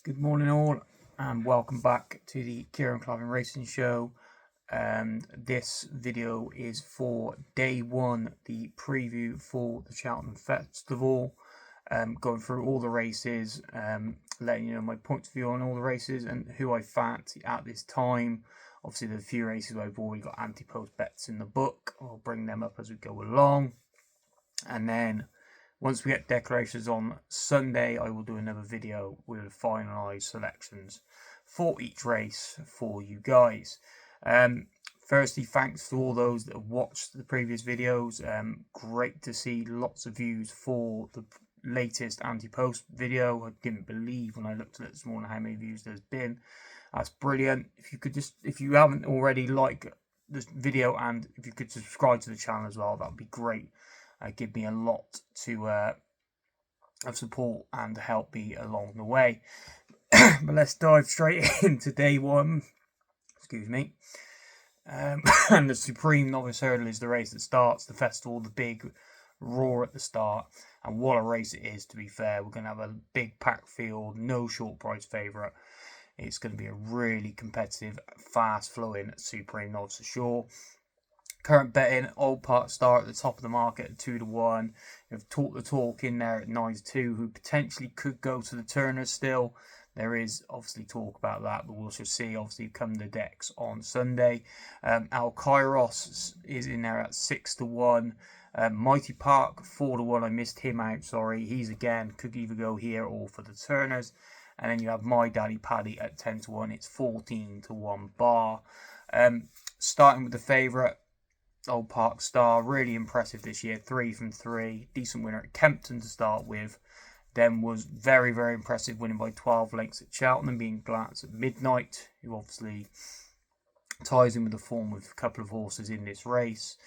Good morning, all, and welcome back to the Kieran Clavin Racing Show. This video is for day one, the preview for the Cheltenham Festival. Going through all the races, letting you know my point of view on all the races and who I fancy at this time. Obviously, the few races I've already got anti-post bets in the book. I'll bring them up as we go along, and then once we get declarations on Sunday, I will do another video with finalised selections for each race for you guys. Firstly, thanks to all those that have watched the previous videos. Great to see lots of views for the latest anti-post video. I didn't believe when I looked at it this morning how many views there's been. That's brilliant. If you haven't already, like this video, and if you could subscribe to the channel as well, that would be great. Give me a lot of support and help me along the way. But let's dive straight into day one. Excuse me. And the Supreme Novice Hurdle is the race that starts the festival, the big roar at the start. And what a race it is, to be fair. We're going to have a big packed field, no short price favourite. It's going to be a really competitive, fast-flowing Supreme Novice Ashore. Current betting, Old Park Star at the top of the market at 2-1. You've Talk the Talk in there at 9-2, who potentially could go to the Turners still. There is obviously talk about that, but we'll just see. Obviously, come the decks on Sunday. Al Kairos is in there at 6-1. Mighty Park 4-1. I missed him out. Sorry, he's again could either go here or for the Turners. And then you have My Daddy Paddy at 10-1. It's 14-1 bar. Starting with the favourite, Old Park Star, really impressive this year, 3 from 3, decent winner at Kempton to start with, then was very, very impressive, winning by 12 lengths at Cheltenham, being Glance at Midnight, who obviously ties in with the form with a couple of horses in this race,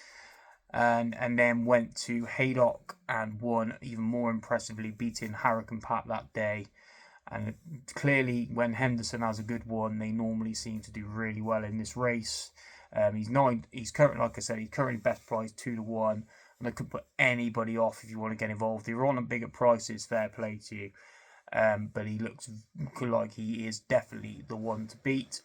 and then went to Haydock and won even more impressively, beating Harrican Pat that day. And clearly, when Henderson has a good one, they normally seem to do really well in this race. He's currently, like I said, he's currently best priced 2-1, and I could put anybody off if you want to get involved. You're on a bigger prices, fair play to you. But he looks like he is definitely the one to beat.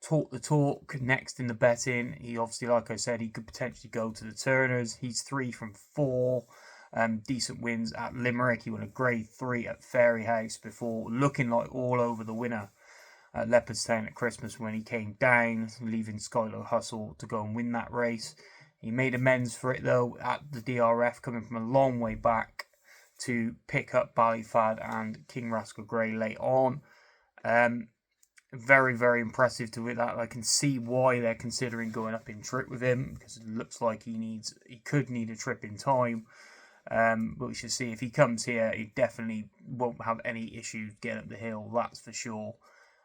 Talk the Talk next in the betting. He obviously, like I said, he could potentially go to the Turners. He's 3 from 4. Decent wins at Limerick. He won a grade 3 at Fairyhouse before looking like all over the winner at Leopardstown at Christmas when he came down, leaving Skylar Hustle to go and win that race. He made amends for it though at the DRF, coming from a long way back to pick up Ballyfad and King Rascal Grey late on. Very, very impressive to win that. I can see why they're considering going up in trip with him, because it looks like he could need a trip in time. But we should see. If he comes here, he definitely won't have any issues getting up the hill, that's for sure.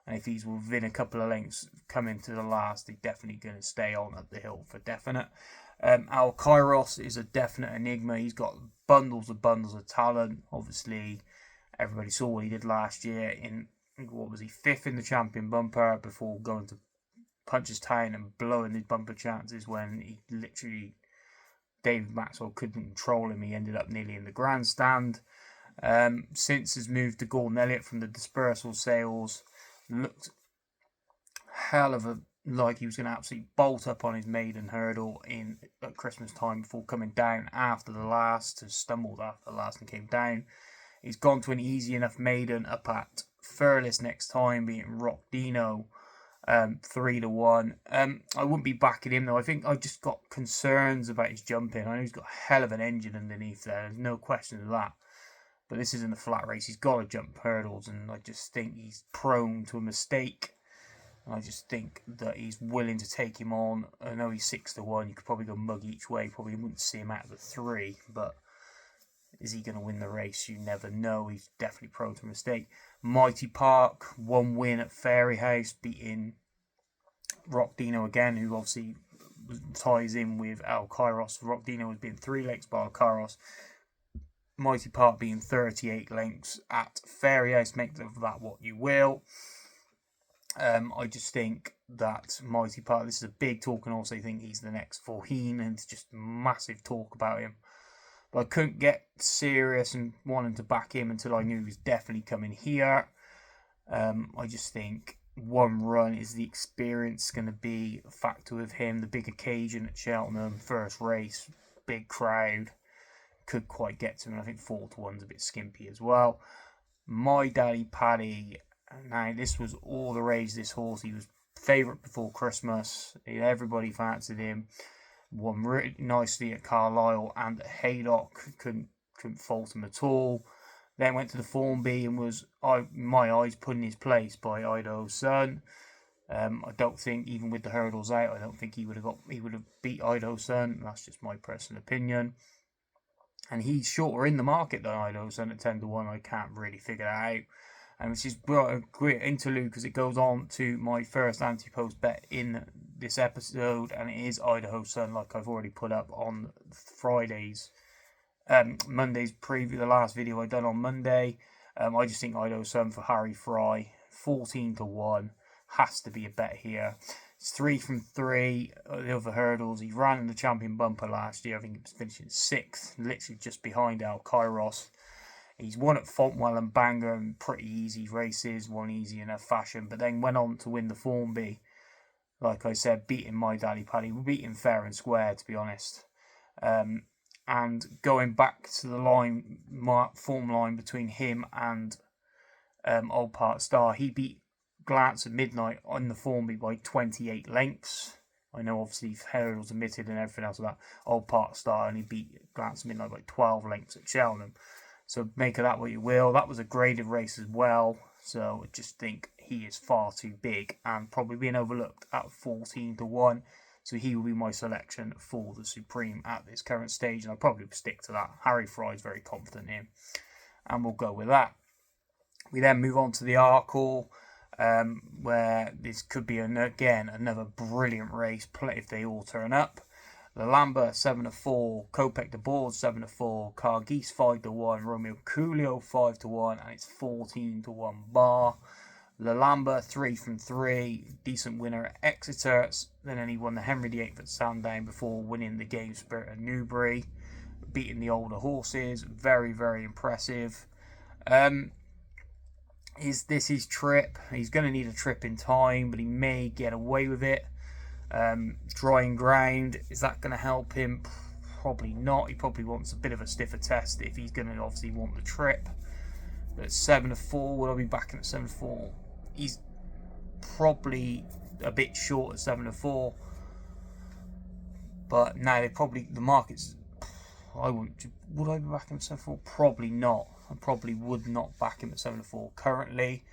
And if he's within a couple of lengths coming to the last, he's definitely going to stay on up the hill for definite. Al Kairos is a definite enigma. He's got bundles of talent. Obviously, everybody saw what he did last year in, what was he, 5th in the champion bumper before going to Punchestown and blowing his bumper chances when he literally, David Maxwell couldn't control him. He ended up nearly in the grandstand. Since his move to Gordon Elliott from the dispersal sales, looked hell of a like he was going to absolutely bolt up on his maiden hurdle at Christmas time before coming down after the last, stumbled after the last and came down. He's gone to an easy enough maiden up at Furless next time, being Rock Dino, 3-1. I wouldn't be backing him though. I think I've just got concerns about his jumping. I know he's got a hell of an engine underneath there. There's no question of that. But this isn't a flat race. He's got to jump hurdles, and I just think he's prone to a mistake. And I just think that he's willing to take him on. I know he's 6-1. You could probably go mug each way. Probably wouldn't see him out of the 3. But is he going to win the race? You never know. He's definitely prone to a mistake. Mighty Park, 1 win at Fairyhouse, beating Rock Dino again, who obviously ties in with Al Kairos. Rock Dino has been 3 lengths by Al Kairos. Mighty Park being 38 lengths at Fairyhouse. Make of that what you will. I just think that Mighty Park, this is a big talk, and also think he's the next Forheen, and it's just massive talk about him. But I couldn't get serious and wanting to back him until I knew he was definitely coming here. I just think one run is the experience going to be a factor with him. The big occasion at Cheltenham, first race, big crowd, could quite get to him. I think 4-1's a bit skimpy as well. My Daddy Paddy, now this was all the rage, this horse. He was favourite before Christmas. Everybody fancied him. Won really nicely at Carlisle and at Haydock. Couldn't fault him at all. Then went to the Formby and was, in my eyes, put in his place by Idaho's Son. I don't think, even with the hurdles out, I don't think he would have beat Idaho's Son. That's just my personal opinion. And he's shorter in the market than Idaho's Son at 10-1. I can't really figure that out. And which is a great interlude because it goes on to my first anti-post bet in this episode, and it is Idaho's Son, like I've already put up on Monday's preview, the last video I done on Monday. I just think Idaho's Son for Harry Fry, 14-1, has to be a bet here. It's 3 from 3. The other hurdles, he ran in the champion bumper last year. I think he was finishing 6th, literally just behind Al Kairos. He's won at Fontwell and Bangor in pretty easy races, won easy enough fashion, but then went on to win the Formby. Like I said, beating My Daddy Paddy, beating fair and square, to be honest. And going back to the form line between him and Old Park Star, he beat Glance at Midnight on the Formby by 28 lengths. I know obviously hurdles omitted and everything else like that. Old Park Star only beat Glance at Midnight by 12 lengths at Cheltenham. So make of that what you will. That was a graded race as well. So I just think he is far too big and probably being overlooked at 14-1. So he will be my selection for the Supreme at this current stage. And I'll probably stick to that. Harry Fry is very confident in. And we'll go with that. We then move on to the Arkle, where this could be, again, another brilliant race if they all turn up. Lalamba 7-4, Kopek de Board 7-4, Cargeese 5-1, Romeo Coolio 5-1, and it's 14-1 bar. Lalamba 3 from 3, decent winner at Exeter. Then he won the Henry VIII at Sandown before winning the Game Spirit at Newbury, beating the older horses. Very, very impressive. Is this his trip? He's going to need a trip in time, but he may get away with it. Drying ground, is that going to help him? Probably not. He probably wants a bit of a stiffer test if he's going to obviously want the trip. But at 7-4, will I be backing at 7-4? He's probably a bit short at 7-4. But now the market's, would I be backing at 7-4? Probably not. I probably would not back him at 7-4 currently.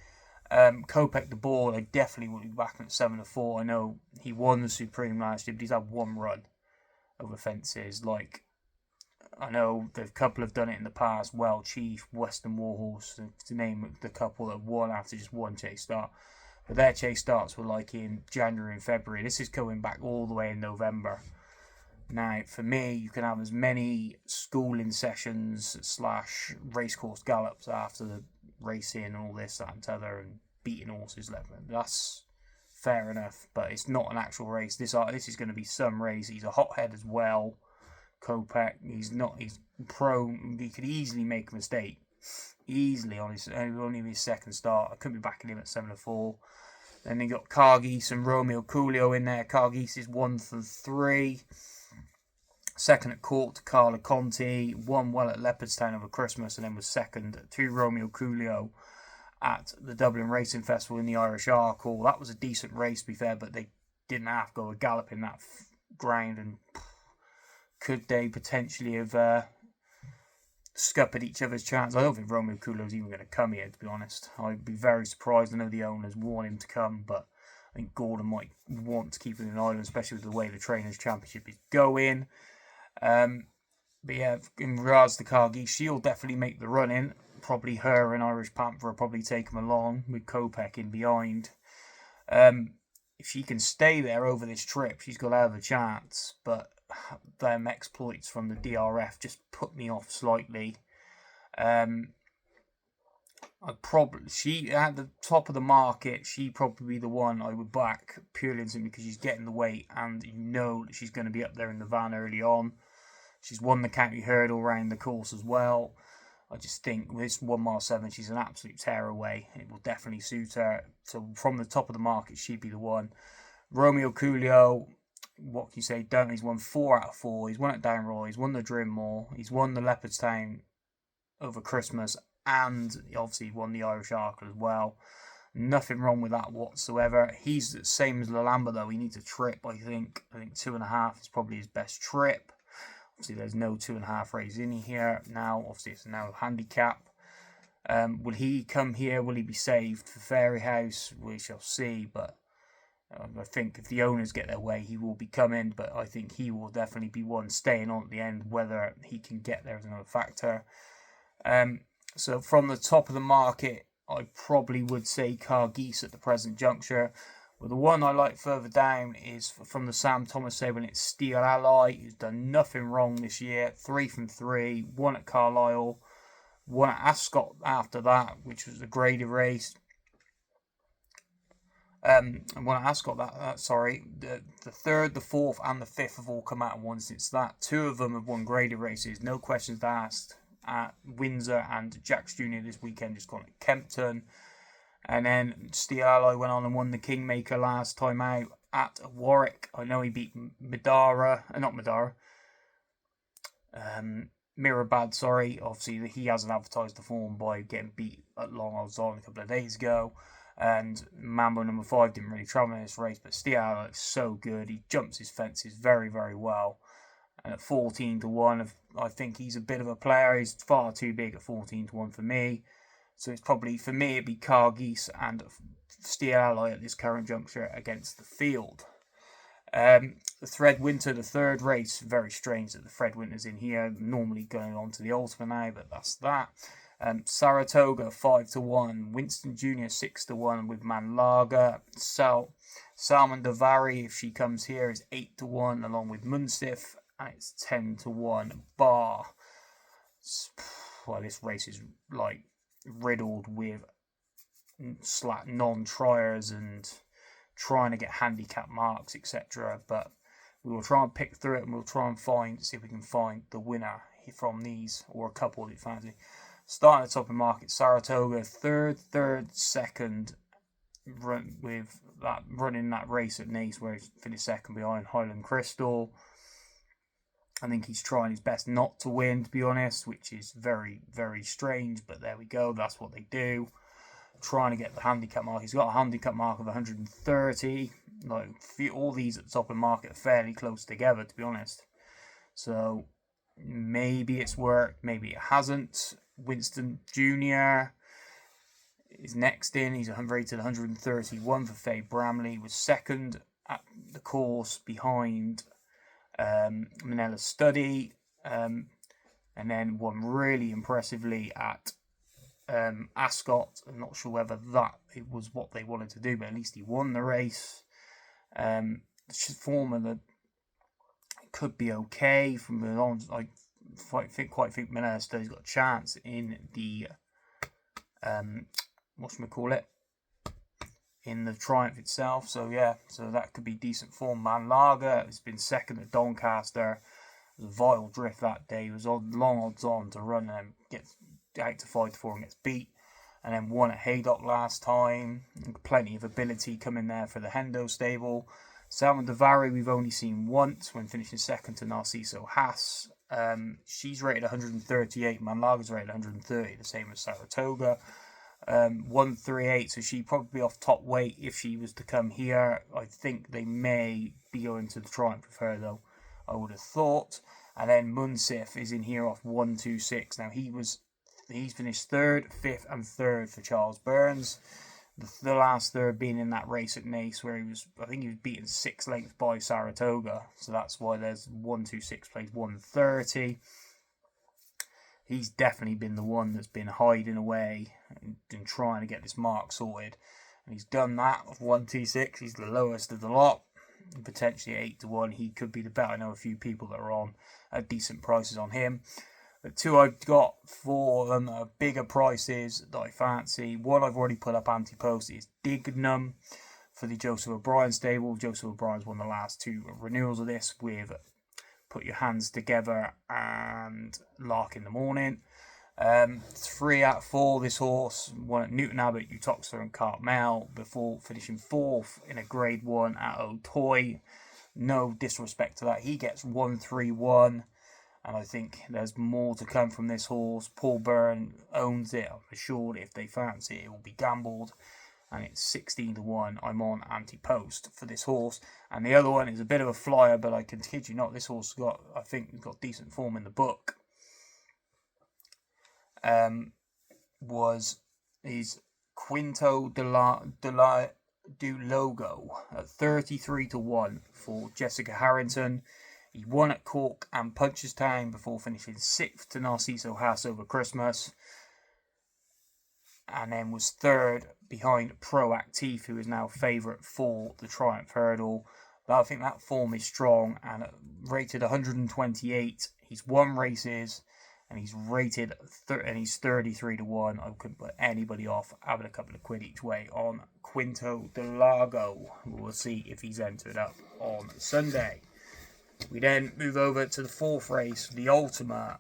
Kopek de Board, I definitely would be backing at 7-4. I know he won the Supreme last year, but he's had one run over fences. Like, I know a couple have done it in the past. Well, Chief, Western Warhorse, to name the couple that won after just one chase start. But their chase starts were like in January and February. This is going back all the way in November. Now, for me, you can have as many schooling sessions / racecourse gallops after the racing and all this, that and t'other, and beating horses left. That's fair enough, but it's not an actual race. This is going to be some race. He's a hothead as well. Kopek, he's prone. He could easily make a mistake. Easily on only his second start. I couldn't be backing him at 7-4. Then they got Cargeese and Romeo Coolio in there. Cargeese is 1 from 3. Second at Court to Carla Conti, won well at Leopardstown over Christmas, and then was second to Romeo Coolio at the Dublin Racing Festival in the Irish Arkle. That was a decent race, to be fair, but they didn't have to go a gallop in that ground, and could they potentially have scuppered each other's chance? I don't think Romeo Coolio's even going to come here, to be honest. I'd be very surprised. I know the owners want him to come, but I think Gordon might want to keep him in Ireland, especially with the way the Trainers' Championship is going. But yeah, in regards to Cargeese, she'll definitely make the run in. Probably her and Irish Panther will probably take him along with Kopek in behind. If she can stay there over this trip, she's got to have a chance. But them exploits from the DRF just put me off slightly. She at the top of the market, she probably be the one I would back purely because she's getting the weight, and you know that she's going to be up there in the van early on. She's won the county hurdle around the course as well. I just think with this 1 mile 7, she's an absolute tearaway. It will definitely suit her. So from the top of the market, she'd be the one. Romeo Coolio, what can you say? He's won 4 out of 4. He's won at Downroy. He's won the Drimmoor. He's won the Leopardstown over Christmas, and he obviously won the Irish Arkle as well. Nothing wrong with that whatsoever. He's the same as Lalamba though. He needs a trip, I think. I think 2.5 is probably his best trip. Obviously, there's no 2.5 race in here now. Obviously, it's now a handicap. Will he come here? Will he be saved for Fairy House? We shall see. But I think if the owners get their way, he will be coming. But I think he will definitely be one staying on at the end. Whether he can get there is another factor. So from the top of the market, I probably would say Cargeese at the present juncture. Well, the one I like further down is from the Sam Thomas stable, and it's Steel Ally, who's done nothing wrong this year. 3 from 3, won at Carlisle, won at Ascot after that, which was a graded race. And won at Ascot, the 3rd, the 4th, and the 5th have all come out and won since that. 2 of them have won graded races, no questions asked, at Windsor, and Jacks Jr. this weekend just gone at Kempton. And then Steel Ally went on and won the Kingmaker last time out at Warwick. I know he beat Mirabad, sorry. Obviously, he hasn't advertised the form by getting beat at Long Odds On a couple of days ago. And Mambo number 5 didn't really travel in this race, but Steel Ally is so good. He jumps his fences very, very well. And at 14 to 1, I think he's a bit of a player. He's far too big at 14 to 1 for me. So it's probably, for me, it'd be Cargeese and Steel Ally at this current juncture against the field. The Threadwinter, the 3rd race, very strange that the Threadwinter's in here. Normally going on to the Ultima now, but that's that. Saratoga 5 to 1, Winston Jr. 6 to 1 with Manlaga. Salmon Davari, if she comes here, is 8 to 1 along with Munsif, and it's 10 to 1 Bar. Well, this race is like riddled with non-triers and trying to get handicap marks, etc. But we will try and pick through it, and we'll try and see if we can find the winner from these, or a couple if fancy. Starting at the top of the market, Saratoga, 3rd, 2nd, running that race at Nice where he finished 2nd behind Highland Crystal. I think he's trying his best not to win, to be honest, which is very, very strange. But there we go. That's what they do. Trying to get the handicap mark. He's got a handicap mark of 130. Like, all these at the top of the market are fairly close together, to be honest. So maybe it's worked. Maybe it hasn't. Winston Jr. is next in. He's rated 131 for Faye Bramley. He was 2nd at the course behind Manila Study, and then won really impressively at Ascot. I'm not sure whether that it was what they wanted to do, but at least he won the race. The form of the could be okay from the on. I quite think Manila Study's got a chance in the in the Triumph itself. So yeah, so that could be decent form. Manlaga has been 2nd at Doncaster. It was a vile drift that day. He was on long odds on to run and gets out to 5 to 4 and gets beat. And then won at Haydock last time. Plenty of ability coming there for the Hendo stable. Salmon Davari we've only seen once when finishing 2nd to Narciso Haas. She's rated 138. Manlaga's rated 130, the same as Saratoga. 138, so she'd probably be off top weight if she was to come here. I think they may be going to the Triumph with her though, I would have thought. And then Munsif is in here off 126. Now he's finished 3rd, 5th and 3rd for Charles Burns. The last 3rd being in that race at Nice where I think he was beaten 6 lengths by Saratoga. So that's why there's 126 plays 130. He's definitely been the one that's been hiding away and trying to get this mark sorted. And he's done that with 126. He's the lowest of the lot. Potentially 8 to 1. He could be the bet. I know a few people that are on at decent prices on him. The 2 I've got for them are bigger prices that I fancy. One I've already put up anti-post is Dignum for the Joseph O'Brien stable. Joseph O'Brien's won the last 2 renewals of this with put your hands together and lark in the morning. 3 out of 4 this horse won at Newton Abbot, Uttoxeter and Cartmel before finishing 4th in a grade 1 at O'Toy. No disrespect to that, he gets 1-3-1, and I think there's more to come from this horse. Paul Byrne owns it. I'm assured if they fancy it, it will be gambled, and it's 16-1. I'm on anti-post for this horse. And the other one is a bit of a flyer, but I can kid you not, this horse I think got decent form in the book. Is Quinto do Logo at 33-1 for Jessica Harrington. He won at Cork and Punchestown before finishing 6th to Narciso Haas over Christmas, and then was 3rd behind Proactive, who is now favourite for the Triumph Hurdle. But I think that form is strong, and rated 128. He's won races, and he's rated and he's 33-1. I couldn't put anybody off having a couple of quid each way on Quinto de Lago. We'll see if he's entered up on Sunday. We then move over to the 4th race, the Ultima.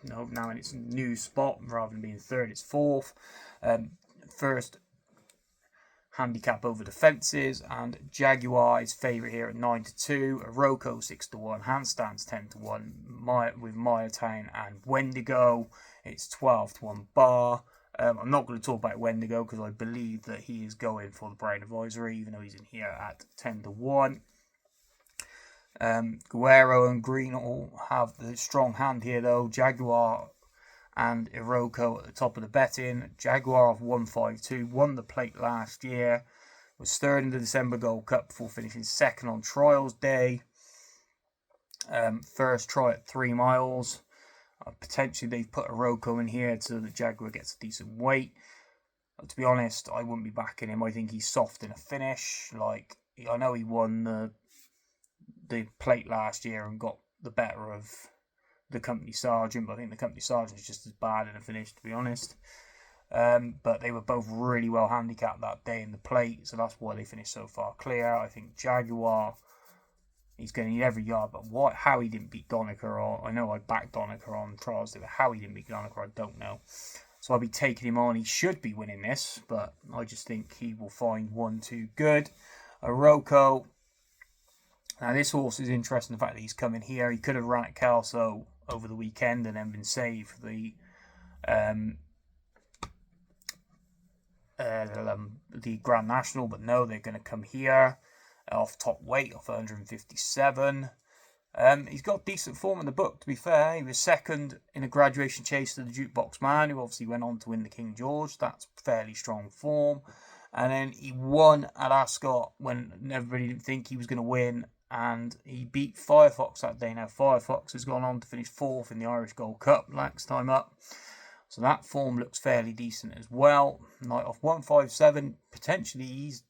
Now in its new spot, rather than being 3rd, it's 4th. First handicap over the fences, and Jaguar is favourite here at 9-2, Iroko 6-1, Handstands 10-1, with Mayatown and Wendigo it's 12-1 bar. I'm not going to talk about Wendigo because I believe that he is going for the Brown Advisory, even though he's in here at 10-1. Guerrero and Green all have the strong hand here though. Jaguar and Iroko at the top of the betting. Jaguar of 152, won the plate last year, was 3rd in the December Gold Cup before finishing 2nd on Trials Day. First try at 3 miles. Potentially they've put Iroko in here so the Jaguar gets a decent weight. To be honest, I wouldn't be backing him. I think he's soft in a finish. Like, I know he won the plate last year and got the better of the Company Sergeant, but I think the Company Sergeant is just as bad in a finish, to be honest. But they were both really well handicapped that day in the plate, so that's why they finished so far clear. I think Jaguar, he's going to need every yard, but how he didn't beat Donecker, I know I backed Donecker on Trials Day, but how he didn't beat Donecker, I don't know. So I'll be taking him on. He should be winning this, but I just think he will find 1-2 good. Iroko. Now this horse is interesting, the fact that he's coming here. He could have run at Kelso over the weekend and then been saved for the Grand National, but no, they're going to come here off top weight, off 157. He's got decent form in the book, to be fair. He was 2nd in a graduation chase to the Jukebox Man, who obviously went on to win the King George. That's fairly strong form. And then he won at Ascot when everybody didn't think he was going to win, and he beat Firefox that day. Now Firefox has gone on to finish 4th in the Irish Gold Cup next time up, so that form looks fairly decent as well. Night off 157, potentially he's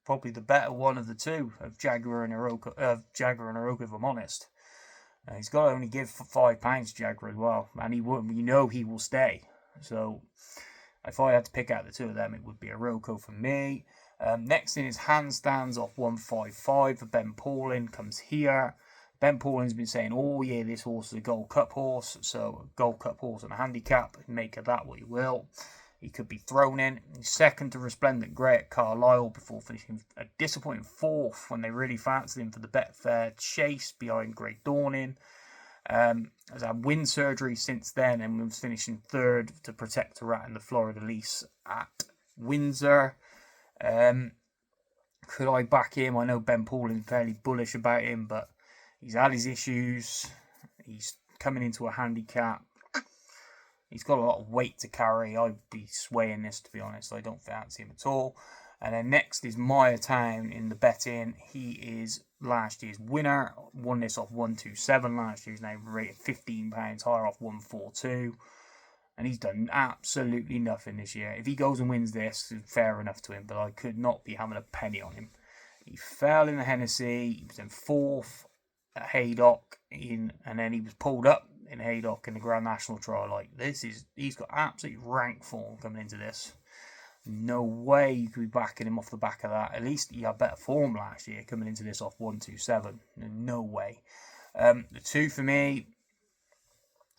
probably the better one of the two of Jaguar and Iroko, if I'm honest. He's got to only give £5 to Jaguar as well, and he will stay. So if I had to pick out the two of them, it would be Iroko for me. Next in is Handstands off 155 for Ben Paulin, comes here. Ben Paulin's been saying all year this horse is a Gold Cup horse, so a Gold Cup horse and a handicap, make of that what you will. He could be thrown in. He's 2nd to Resplendent Grey at Carlisle before finishing a disappointing 4th when they really fancied him for the Betfair Chase behind Great Dawning. Has had wind surgery since then and was finishing 3rd to Protect a Rat in the Florida Lease at Windsor. Could I back him? I know Ben Paulin's fairly bullish about him, but he's had his issues. He's coming into a handicap. He's got a lot of weight to carry. I'd be swaying this, to be honest. I don't fancy him at all. And then next is Mayatown in the betting. He is last year's winner. Won this off 127 last year. He's now rated £15 higher off 142. And he's done absolutely nothing this year. If he goes and wins this, fair enough to him, but I could not be having a penny on him. He fell in the Hennessy. He was in 4th at Haydock, and then he was pulled up in Haydock in the Grand National trial. He's got absolute rank form coming into this. No way you could be backing him off the back of that. At least he had better form last year coming into this off 127. No way. The two for me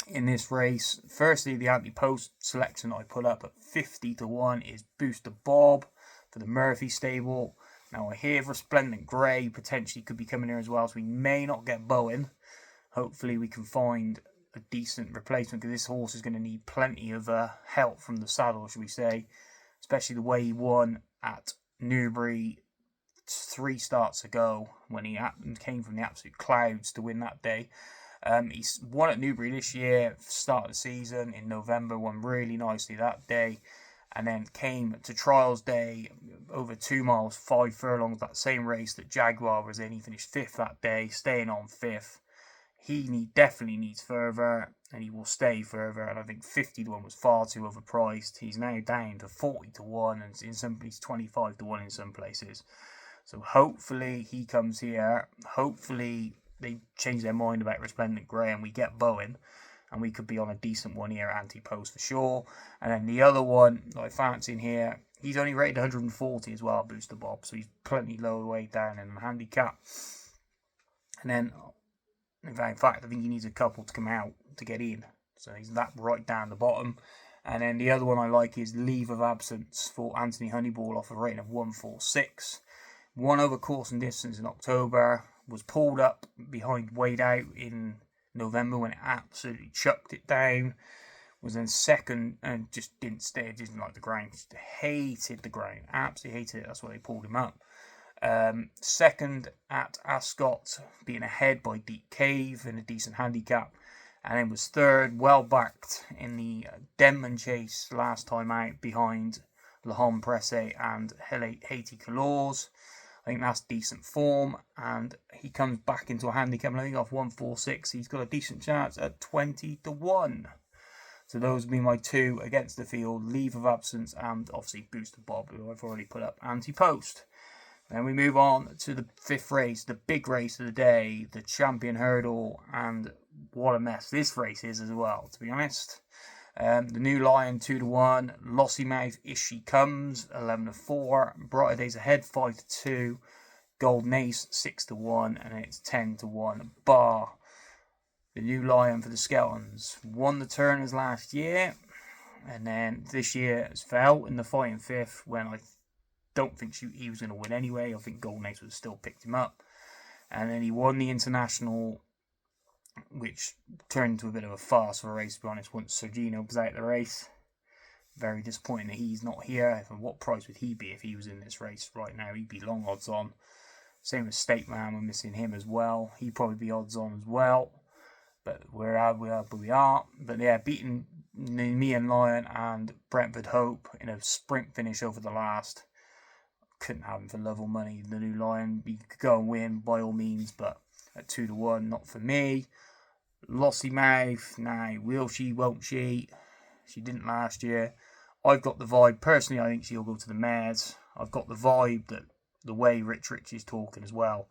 in this race, firstly, the anti-post selection that I put up at 50 to 1 is Booster Bob for the Murphy stable. Now, I hear Resplendent Grey potentially could be coming here as well, so we may not get Bowen. Hopefully, we can find a decent replacement, because this horse is going to need plenty of help from the saddle, should we say, especially the way he won at Newbury 3 starts ago when he came from the absolute clouds to win that day. He's won at Newbury this year, start of the season in November, won really nicely that day, and then came to Trials Day over 2 miles, 5 furlongs, that same race that Jaguar was in. He finished 5th that day, staying on 5th. He definitely needs further, and he will stay further, and I think 50 to 1 was far too overpriced. He's now down to 40 to 1, and in some places 25 to 1 in some places. So hopefully he comes here. Hopefully they change their mind about Resplendent Grey and we get Bowen, and we could be on a decent one here, anti-post for sure. And then the other one that I fancy in here, he's only rated 140 as well, Booster Bob, so he's plenty lower way down in the handicap. And then, in fact, I think he needs a couple to come out to get in, so he's that right down the bottom. And then the other one I like is Leave of Absence for Anthony Honeyball off a rating of 146. Won over course and distance in October, was pulled up behind Wade Out in November when it absolutely chucked it down, was then second and just didn't stay, didn't like the ground, just hated the ground, absolutely hated it, that's why they pulled him up. Second at Ascot, being ahead by Deep Cave in a decent handicap, and then was third, well backed in the Denman Chase last time out behind L'Homme Presse and Haiti Colors. I think that's decent form, and he comes back into a handicap, and I think off 146, he's got a decent chance at 20 to 1. So those would be my two against the field, Leave of Absence and obviously Booster Bob, who I've already put up anti-post. Then we move on to the 5th race, the big race of the day, the Champion Hurdle, and what a mess this race is as well, to be honest. The New Lion 2 to 1, Lossiemouth If She Comes 11 to 4, Brighter Days Ahead 5 to 2, Golden Ace 6 to 1, and then it's 10 to 1. Bar the New Lion for the Skeltons won the Turners last year, and then this year has fell in the fighting 5th when I don't think he was going to win anyway. I think Golden Ace would have still picked him up, and then he won the International, which turned into a bit of a farce of a race, to be honest, once Sergino was out of the race. Very disappointing that he's not here. And what price would he be if he was in this race right now? He'd be long odds on. Same with State Man, we're missing him as well. He'd probably be odds on as well. But we are. But yeah, beating Nemean Lion and Brentford Hope in a sprint finish over the last. Couldn't have him for love or money. The New Lion, he could go and win by all means, but at 2 to 1, not for me. Lossiemouth, now, will she, won't she? She didn't last year. I've got the vibe, personally, I think she'll go to the mares. I've got the vibe that the way Rich is talking as well.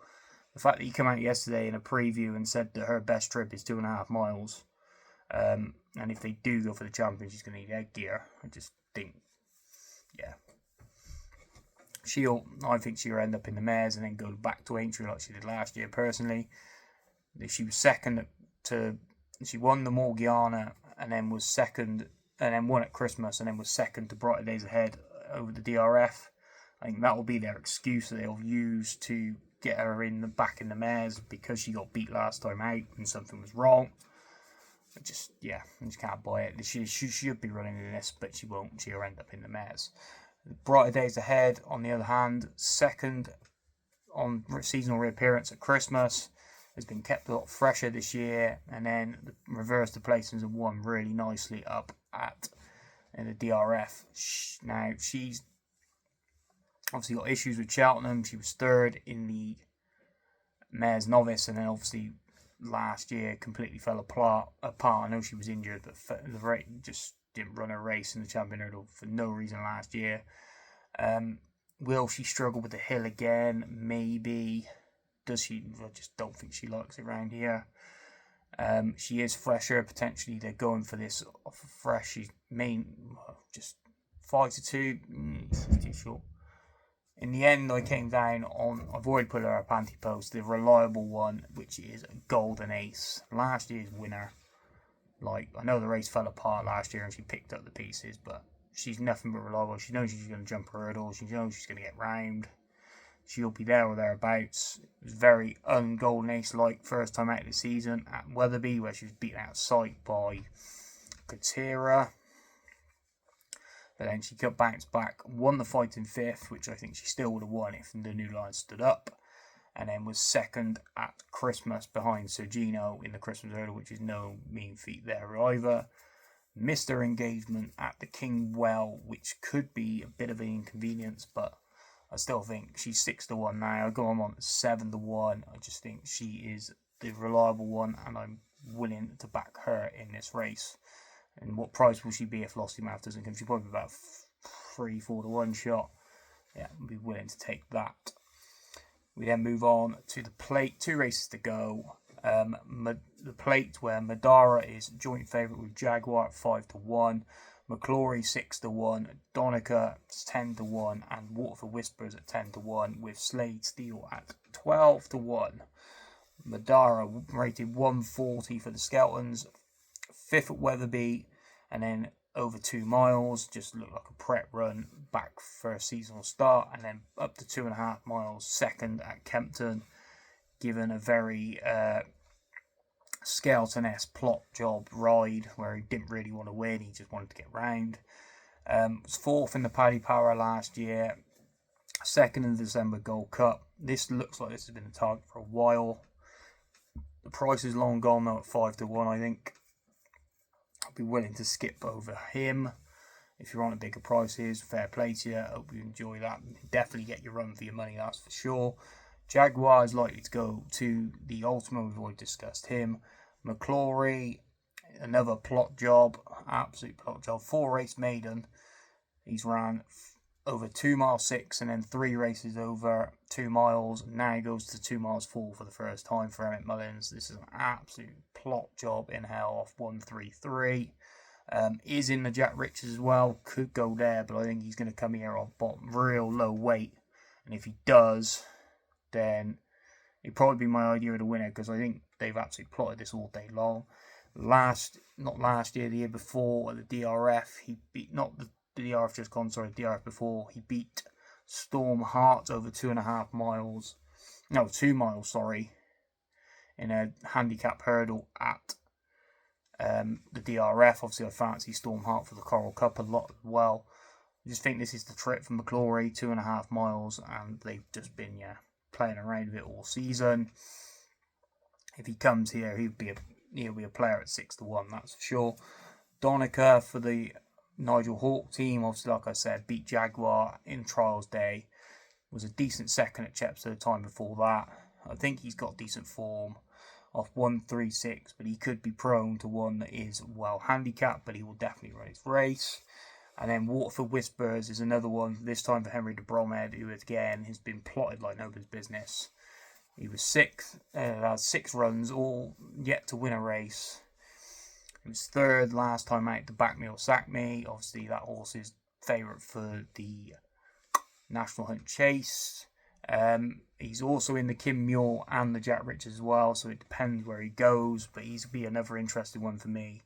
The fact that he came out yesterday in a preview and said that her best trip is 2.5 miles. And if they do go for the champion, she's going to need headgear. I just think, yeah. I think she'll end up in the mares and then go back to Aintree like she did last year, personally. She was second she won the Morgiana and then was second, and then won at Christmas and then was second to Brighter Days Ahead over the DRF. I think that will be their excuse that they'll use to get her back in the mares, because she got beat last time out and something was wrong. I just can't buy it. She should be running in this, but she won't. She'll end up in the mares. Brighter Days Ahead, on the other hand, second on seasonal reappearance at Christmas, has been kept a lot fresher this year, and then reversed the placements and won really nicely up in the DRF. Now, she's obviously got issues with Cheltenham. She was third in the Mares Novice, and then obviously last year completely fell apart. I know she was injured, but the rate just didn't run a race in the Champion Hurdle for no reason last year. Will she struggle with the hill again? Maybe. Does she? I just don't think she likes it around here. She is fresher. Potentially they're going for this fresh. She's just 5 to 2. Too short. In the end, I came down on, I've already put her up anti-post, the reliable one, which is Golden Ace. Last year's winner. Like, I know the race fell apart last year and she picked up the pieces, but she's nothing but reliable. She knows she's going to jump her hurdle. She knows she's going to get round. She'll be there or thereabouts. It was very un-Golden Ace-like first time out of the season at Wetherby, where she was beaten out of sight by Katira. But then she could bounce back, won the fight in fifth, which I think she still would have won if the new line stood up. And then was second at Christmas behind Sergino in the Christmas hurdle, which is no mean feat there either. Missed her engagement at the King Well, which could be a bit of an inconvenience, but I still think she's 6-1 now. I go on 7-1. I just think she is the reliable one, and I'm willing to back her in this race. And what price will she be if Losty Mouth doesn't come? She'll probably be about 3-4-1 shot. Yeah, I'd be willing to take that. We then move on to the plate. 2 races to go. The plate, where Madara is joint favourite with Jaguar at 5-1. McClory 6-1. Donica 10-1. And Waterford Whispers at 10-1. With Slade Steel at 12-1. Madara rated 140 for the Skeltons. 5th at Wetherby, and then over 2 miles, just looked like a prep run back for a seasonal start, and then up to 2.5 miles, 2nd at Kempton, given a very Skelton-esque plot job ride where he didn't really want to win, he just wanted to get round. Was 4th in the Paddy Power last year, 2nd in the December Gold Cup. This looks like this has been a target for a while. The price is long gone though at 5-1, I think. I'll be willing to skip over him. If you're on a bigger prices, fair play to you. I hope you enjoy that. Definitely get your run for your money, that's for sure. Jaguar is likely to go to the Ultima. We've already discussed him. McClory, another plot job. Absolute plot job. 4 race maiden. He's ran over 2 miles 6 and then 3 races over 2 miles. Now he goes to 2 miles 4 for the first time for Emmett Mullins. This is an absolute plot job in hell off 133. Is in the Jack Riches as well. Could go there, but I think he's going to come here on bottom, real low weight. And if he does, then it'd probably be my idea of the winner, because I think they've absolutely plotted this all day long. The year before at the DRF, he beat, not the DRF just gone, sorry, the DRF before, he beat Storm Heart over 2.5 miles. No, 2 miles, sorry, in a handicap hurdle at the DRF. Obviously, I fancy Storm Heart for the Coral Cup a lot as well. I just think this is the trip from McClory, 2.5 miles, and they've just been, playing around with it all season. If he comes here, he'll be a player at 6-1, that's for sure. Donica for the Nigel Hawke team, obviously, like I said, beat Jaguar in Trials Day. Was a decent second at Chepstow the time before that. I think he's got decent form off 136, but he could be prone to one that is well handicapped, but he will definitely run his race. And then Waterford Whispers is another one, this time for Henry de Bromhead, who again has been plotted like nobody's business. He was 6th, had 6 runs, all yet to win a race. He was 3rd last time out to Back Me or Sack Me. Obviously, that horse is favourite for the National Hunt Chase. He's also in the Kim Muir and the Jack Riches as well, so it depends where he goes, but he's be another interesting one for me.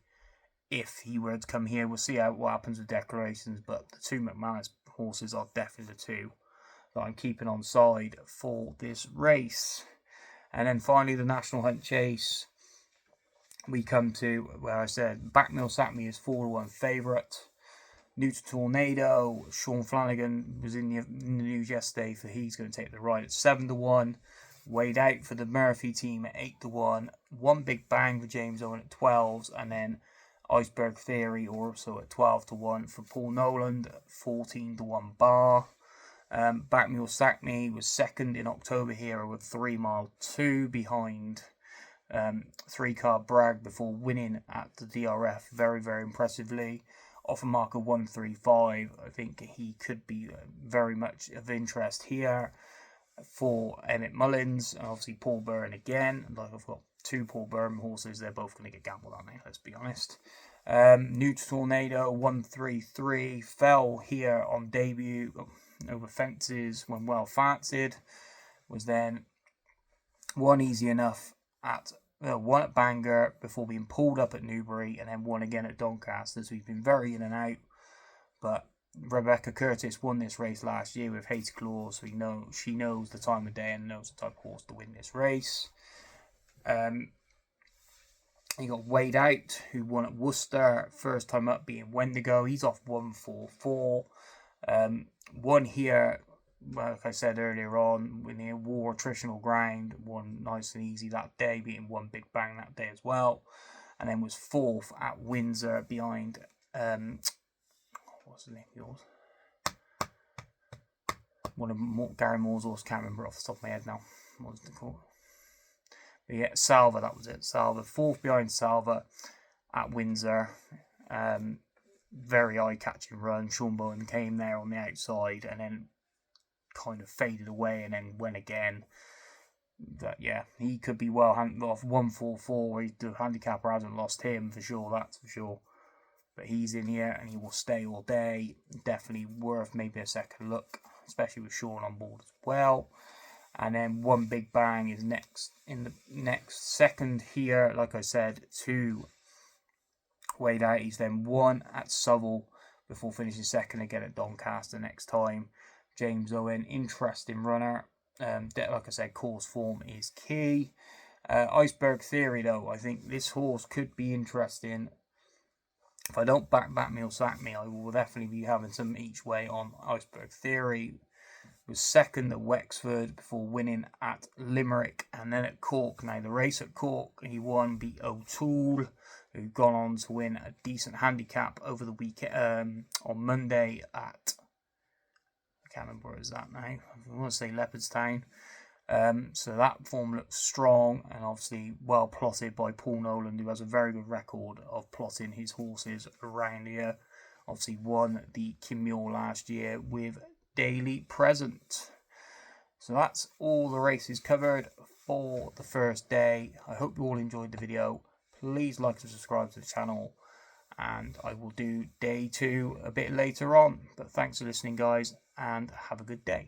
If he were to come here, we'll see what happens with declarations, but the 2 McManus horses are definitely the 2 that I'm keeping on side for this race. And then finally, the National Hunt Chase. We come to where I said Back Me or Sack Me is 4-1 favourite. New to Tornado, Sean Flanagan was in the news yesterday for he's going to take the ride at 7-1. Weighed out for the Murphy team at 8-1. One Big Bang for James Owen at 12s, and then Iceberg Theory also at 12-1 for Paul Noland, 14-1 bar. Back Me or Sack Me was 2nd in October here with 3 mile 2 behind 3-car Bragg before winning at the DRF very, very impressively. Off a mark of 135, I think he could be very much of interest here for Emmett Mullins, and obviously Paul Byrne again. Like, I've got 2 Paul Byrne horses, they're both going to get gambled, aren't they? Let's be honest. New to Tornado 133 fell here on debut over fences when well fancied. Was then one easy enough at one at Bangor before being pulled up at Newbury, and then one again at Doncaster. So he's been very in and out. But Rebecca Curtis won this race last year with Hates Claws, so she knows the time of day and knows the type of horse to win this race. You got Wade Out, who won at Worcester, first time up being Wendigo. He's off 144. One here, like I said earlier on, when he wore attritional ground, won nice and easy that day, beating One Big Bang that day as well. And then was fourth at Windsor behind, what's the name of yours? One of Gary Moore's horse, can't remember off the top of my head now. What was it called? But yeah, Salva, that was it. Salva, fourth behind Salva at Windsor. Very eye-catching run. Sean Bowen came there on the outside and then kind of faded away and then went again. But yeah, he could be well off 144. The handicapper hasn't lost him for sure, that's for sure. But he's in here and he will stay all day. Definitely worth maybe a second look, especially with Sean on board as well. And then One Big Bang is next in the next second here. Like I said, two Wade Out. He's then one at Southall before finishing second again at Doncaster next time. James Owen, interesting runner. Like I said, course form is key. Iceberg Theory, though, I think this horse could be interesting. If I don't back me or sack me, I will definitely be having some each way on Iceberg Theory. Was second at Wexford before winning at Limerick and then at Cork. Now the race at Cork, he won, beat O'Toole, who'd gone on to win a decent handicap over the weekend on Monday at, I can't remember where it was that now, I want to say Leopardstown. So that form looks strong and obviously well plotted by Paul Nolan, who has a very good record of plotting his horses around here. Obviously won the Kim Muir last year with Daily Present. So that's all the races covered for the first day. I hope you all enjoyed the video. Please like and subscribe to the channel, and I will do day 2 a bit later on. But thanks for listening, guys, and have a good day.